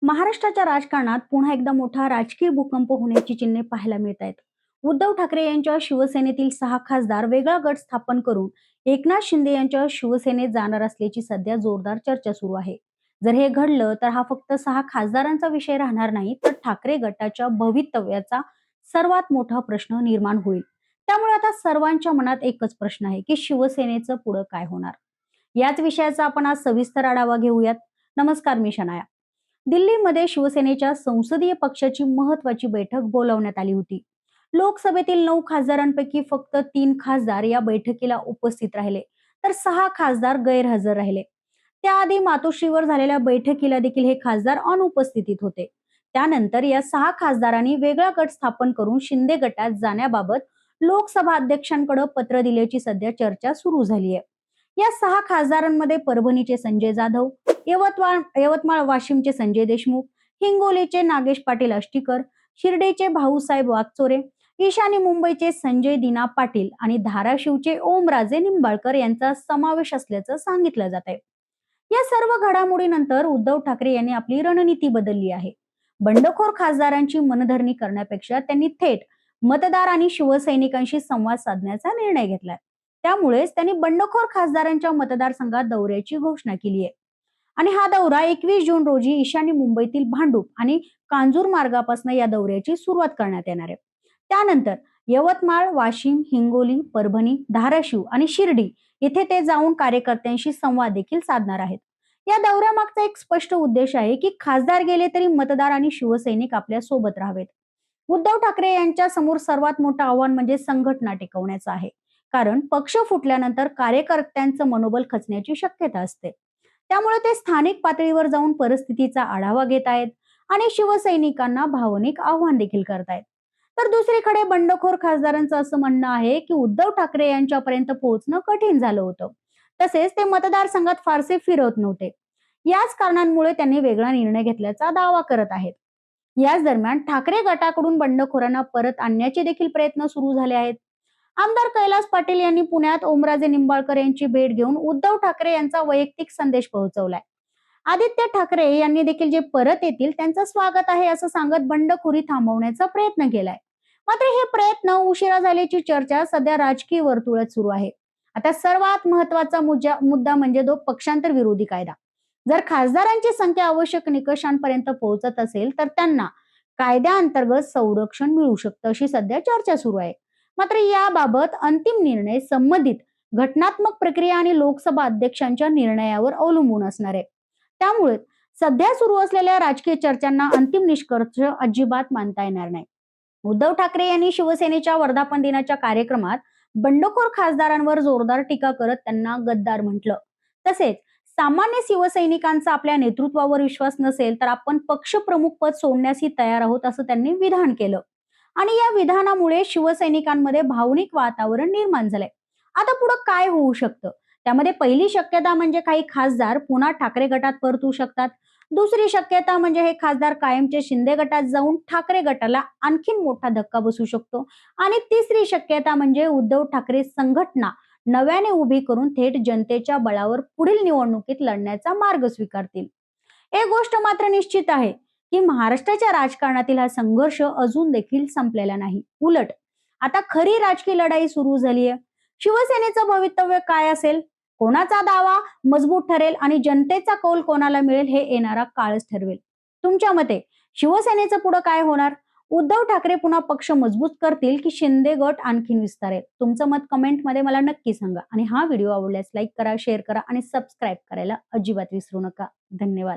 महाराष्ट्राच्या राजकारणात पुन्हा एकदा मोठा राजकीय भूकंप होण्याची चिन्हे पाहायला मिळत आहेत. उद्धव ठाकरे यांच्या शिवसेनेतील 6 खासदार वेगळा गट स्थापन करून एकनाथ शिंदे यांच्या शिवसेनेत जाणार असल्याची सध्या जोरदार चर्चा सुरू आहे. जर हे घडलं तर हा फक्त 6 खासदारांचा विषय राहणार नाही, तर ठाकरे गटाच्या भवितव्याचा सर्वात मोठा प्रश्न निर्माण होईल. त्यामुळे आता सर्वांच्या मनात एकच प्रश्न आहे की शिवसेनेचं पुढे काय होणार. याच विषयाचा आपण आज सविस्तर आढावा घेऊयात. नमस्कार, मी शनाया. दिल्लीमध्ये शिवसेनेच्या संसदीय पक्षाची महत्वाची बैठक बोलावण्यात आली होती. लोकसभेतील 9 खासदारांपैकी फक्त 3 खासदार या बैठकीला उपस्थित राहिले, तर 6 खासदार गैरहजर राहिले. त्याआधी मातोश्रीवर झालेल्या बैठकीला देखील हे खासदार अनुपस्थितीत होते. त्यानंतर या 6 खासदारांनी वेगळा गट स्थापन करून शिंदे गटात जाण्याबाबत लोकसभा अध्यक्षांकडे पत्र दिल्याची सध्या चर्चा सुरू झाली आहे. या 6 खासदारांमध्ये परभणीचे संजय जाधव, यवतमाळ वाशिमचे संजय देशमुख, हिंगोलीचे नागेश पाटील आष्टीकर, शिर्डीचे भाऊसाहेब वागचोरे, ईशान्य मुंबईचे संजय दिना पाटील आणि धाराशिवचे ओमराजे निंबाळकर यांचा समावेश असल्याचं सांगितलं जात आहे. या सर्व घडामोडीनंतर उद्धव ठाकरे यांनी आपली रणनीती बदलली आहे. बंडखोर खासदारांची मनधरणी करण्यापेक्षा त्यांनी थेट मतदार आणि शिवसैनिकांशी संवाद साधण्याचा निर्णय घेतलाय. त्यामुळेच त्यांनी बंडखोर खासदारांच्या मतदारसंघात दौऱ्याची घोषणा केली आहे. आणि हा दौरा 21 जून रोजी ईशान्य मुंबईतील भांडूप आणि कांजूर मार्गापासून या दौऱ्याची सुरुवात करण्यात येणार आहे. त्यानंतर यवतमाळ, वाशिम, हिंगोली, परभणी, धाराशिव आणि शिर्डी इथे ते जाऊन कार्यकर्त्यांशी संवाद देखील साधणार आहेत. या दौऱ्यामागचा एक स्पष्ट उद्देश आहे की खासदार गेले तरी मतदार आणि शिवसैनिक आपल्या सोबत राहावेत. उद्धव ठाकरे यांच्या समोर सर्वात मोठं आव्हान म्हणजे संघटना टिकवण्याचं आहे. कारण पक्ष फुटल्यानंतर कार्यकर्त्यांचं मनोबल खचण्याची शक्यता असते. त्यामुळे ते स्थानिक पातळीवर जाऊन परिस्थितीचा आढावा घेत आहेत आणि शिवसैनिकांना भावनिक आव्हान देखील करतायत. तर दुसरीकडे बंडखोर खासदारांचं असं म्हणणं आहे की उद्धव ठाकरे यांच्यापर्यंत पोहोचणं कठीण झालं होतं. तसेच ते मतदारसंघात फारसे फिरत नव्हते. याच कारणांमुळे त्यांनी वेगळा निर्णय घेतल्याचा दावा करत आहेत. याच दरम्यान ठाकरे गटाकडून बंडखोरांना परत आणण्याचे देखील प्रयत्न सुरू झाले आहेत. आमदार कैलास पाटील यांनी पुण्यात ओमराजे निंबाळकर यांची भेट घेऊन उद्धव ठाकरे यांचा वैयक्तिक संदेश पोहोचवलाय. आदित्य ठाकरे यांनी देखील जे परत येतील त्यांचं स्वागत आहे असं सांगत बंडखोरी थांबवण्याचा प्रयत्न केलाय. मात्र हे प्रयत्न उशिरा झाल्याची चर्चा सध्या राजकीय वर्तुळात सुरू आहे. आता सर्वात महत्वाचा मुद्दा म्हणजे तो पक्षांतर विरोधी कायदा. जर खासदारांची संख्या आवश्यक निकषांपर्यंत पोहोचत असेल तर त्यांना कायद्याअंतर्गत संरक्षण मिळू शकतं अशी सध्या चर्चा सुरू आहे. मात्र याबाबत अंतिम निर्णय संबंधित घटनात्मक प्रक्रिया आणि लोकसभा अध्यक्षांच्या निर्णयावर अवलंबून असणार आहे. त्यामुळे सध्या सुरू असलेल्या राजकीय चर्चांना अंतिम निष्कर्ष अजिबात मानता येणार नाही. उद्धव ठाकरे यांनी शिवसेनेच्या वर्धापन दिनाच्या कार्यक्रमात बंडखोर खासदारांवर जोरदार टीका करत त्यांना गद्दार म्हटलं. तसेच सामान्य शिवसैनिकांचा आपल्या नेतृत्वावर विश्वास नसेल तर आपण पक्षप्रमुख पद सोडण्यासही तयार आहोत असं त्यांनी विधान केलं. आणि या विधानामुळे शिवसैनिकांमध्ये भावनिक वातावरण निर्माण झालंय. आता पुढे काय होऊ शकतं त्यामध्ये पहिली शक्यता म्हणजे काही खासदार पुन्हा ठाकरे गटात परतू शकतात. दुसरी शक्यता म्हणजे हे खासदार कायमचे शिंदे गटात जाऊन ठाकरे गटाला आणखीन मोठा धक्का बसू शकतो. आणि तिसरी शक्यता म्हणजे उद्धव ठाकरे संघटना नव्याने उभी करून थेट जनतेच्या बळावर पुढील निवडणुकीत लढण्याचा मार्ग स्वीकारतील. एक गोष्ट मात्र निश्चित आहे की महाराष्ट्राच्या राजकारणातील हा संघर्ष अजून देखील संपलेला नाही. उलट आता खरी राजकीय लढाई सुरू झाली आहे. शिवसेनेचं भवितव्य काय असेल, कोणाचा दावा मजबूत ठरेल आणि जनतेचा कौल कोणाला मिळेल हे येणारा काळच ठरवेल. तुमच्या मते शिवसेनेचं पुढे काय होणार? उद्धव ठाकरे पुन्हा पक्ष मजबूत करतील की शिंदे गट आणखीन विस्तारेल? तुमचं मत कमेंटमध्ये मला नक्की सांगा. आणि हा व्हिडिओ आवडल्यास लाईक करा, शेअर करा आणि सबस्क्राईब करायला अजिबात विसरू नका. धन्यवाद.